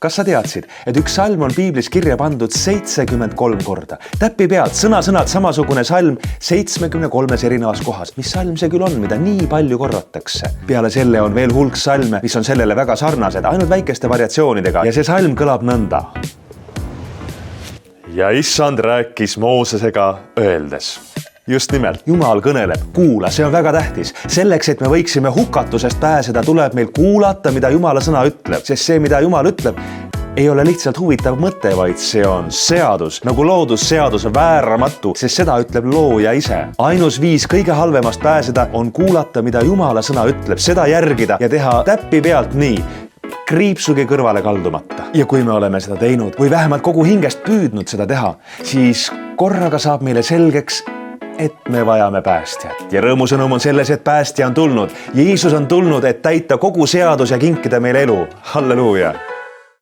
Kas sa teadsid, et üks salm on piiblis kirja pandud 73 korda? Täppi pealt sõna-sõnalt samasugune salm 73 erinevas kohas. Mis salm see küll on, mida nii palju korratakse? Peale selle on veel hulk salme, mis on sellele väga sarnased, ainult väikeste variatsioonidega. Ja see salm kõlab nõnda. Ja issand rääkis Moosesega öeldes. Just nimelt, Jumal kõneleb, kuula, see on väga tähtis. Selleks, et me võiksime hukatusest pääseda, tuleb meil kuulata, mida Jumala sõna ütleb. Sest see, mida Jumal ütleb, ei ole lihtsalt huvitav mõte, vaid see on seadus. Nagu loodusseadus on vääramatu, sest seda ütleb looja ise. Ainus viis kõige halvemast pääseda on kuulata, mida Jumala sõna ütleb, seda järgida ja teha täppi pealt nii, kriipsugi kõrvale kaldumata. Ja kui me oleme seda teinud või vähemalt kogu hingest püüdnud seda teha, siis korraga saab meile selgeks, et me vajame päästjat. Ja rõõmusõnum on selles, et päästja on tulnud. Jeesus on tulnud, et täita kogu seadus ja kinkida meile elu. Halleluuja!